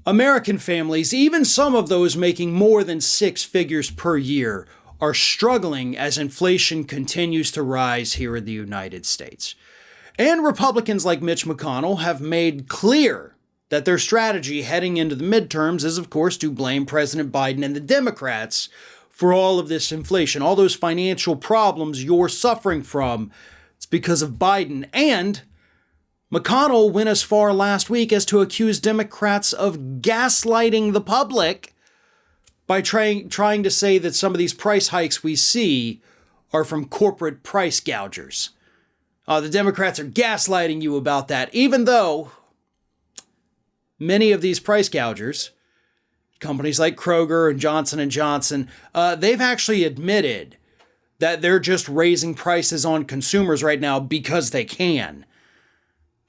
American families, even some of those making more than six figures per year, are struggling as inflation continues to rise here in the United States. And Republicans like Mitch McConnell have made clear that their strategy heading into the midterms is, of course, to blame President Biden and the Democrats for all of this inflation, all those financial problems you're suffering from. It's because of Biden. And McConnell went as far last week as to accuse Democrats of gaslighting the public by trying to say that some of these price hikes we see are from corporate price gougers. The Democrats are gaslighting you about that, even though many of these price gougers, companies like Kroger and Johnson & Johnson, they've actually admitted that they're just raising prices on consumers right now because they can.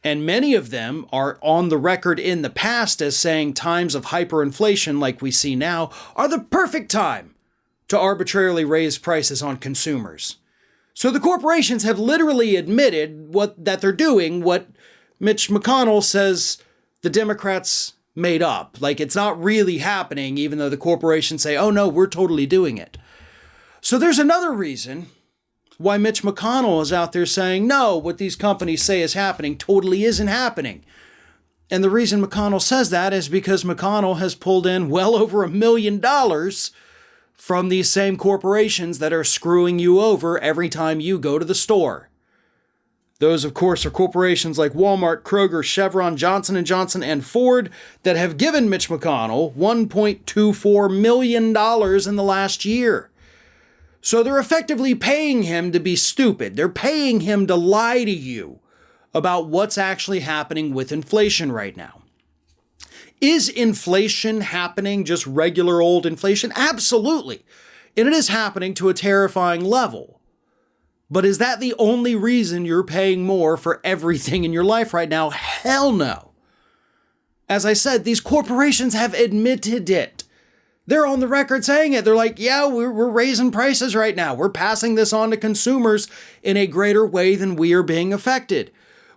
And many of them are on the record in the past as saying times of hyperinflation like we see now are the perfect time to arbitrarily raise prices on consumers. So the corporations have literally admitted that they're doing what Mitch McConnell says the Democrats made up. Like it's not really happening, even though the corporations say, oh no, we're totally doing it. So there's another reason why Mitch McConnell is out there saying, no, what these companies say is happening totally isn't happening. And the reason McConnell says that is because McConnell has pulled in well over $1 million from these same corporations that are screwing you over every time you go to the store. Those, of course, are corporations like Walmart, Kroger, Chevron, Johnson & Johnson, and Ford that have given Mitch McConnell $1.24 million in the last year. So they're effectively paying him to be stupid. They're paying him to lie to you about what's actually happening with inflation right now. Is inflation happening, just regular old inflation? Absolutely. And it is happening to a terrifying level. But is that the only reason you're paying more for everything in your life right now? Hell no. As I said, these corporations have admitted it. They're on the record saying it. They're like, yeah, we're raising prices right now. We're passing this on to consumers in a greater way than we are being affected.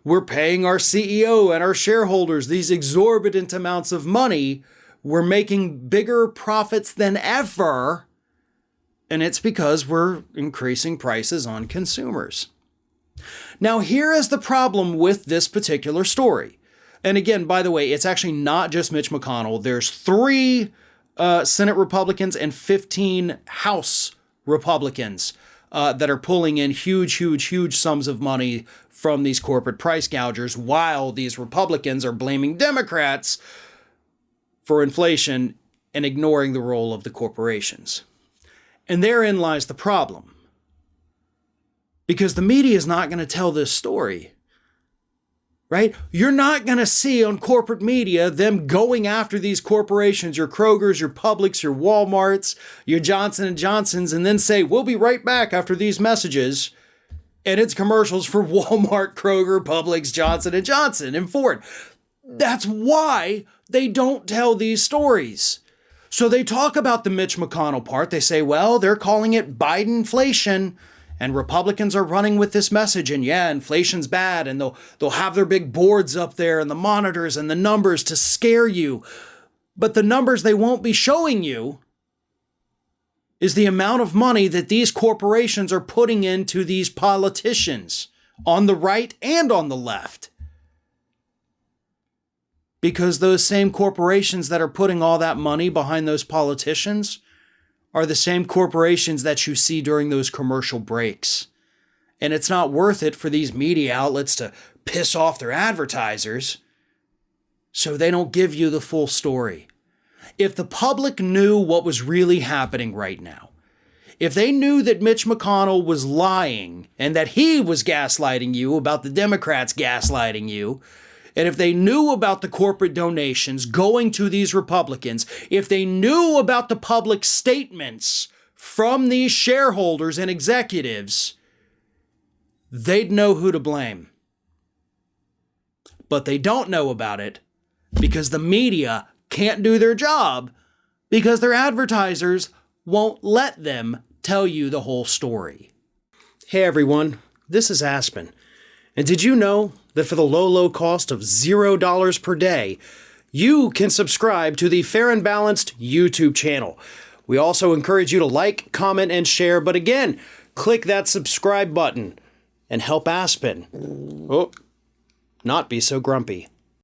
We're paying our CEO and our shareholders these exorbitant amounts of money. We're making bigger profits than ever. And it's because we're increasing prices on consumers. Now, here is the problem with this particular story. And again, by the way, it's actually not just Mitch McConnell. There's 3 Senate Republicans and 15 House Republicans that are pulling in huge sums of money from these corporate price gougers, while these Republicans are blaming Democrats for inflation and ignoring the role of the corporations. And therein lies the problem. Because the media is not going to tell this story. Right? You're not going to see on corporate media them going after these corporations, your Krogers, your Publix, your Walmarts, your Johnson & Johnsons, and then say, we'll be right back after these messages. And it's commercials for Walmart, Kroger, Publix, Johnson & Johnson, and Ford. That's why they don't tell these stories. So they talk about the Mitch McConnell part. They say, well, they're calling it Bidenflation. And Republicans are running with this message, and yeah, inflation's bad, and they'll have their big boards up there and the monitors and the numbers to scare you. But the numbers they won't be showing you is the amount of money that these corporations are putting into these politicians on the right and on the left. Because those same corporations that are putting all that money behind those politicians are the same corporations that you see during those commercial breaks. And it's not worth it for these media outlets to piss off their advertisers, so they don't give you the full story. If the public knew what was really happening right now, if they knew that Mitch McConnell was lying and that he was gaslighting you about the Democrats gaslighting you, and if they knew about the corporate donations going to these Republicans, if they knew about the public statements from these shareholders and executives, they'd know who to blame. But they don't know about it because the media can't do their job because their advertisers won't let them tell you the whole story. Hey everyone, this is Aspen. And did you know that for the low cost of $0 per day, you can subscribe to the Fair and Balanced YouTube channel. We also encourage you to like, comment, and share, but again, click that subscribe button and help Aspen not be so grumpy.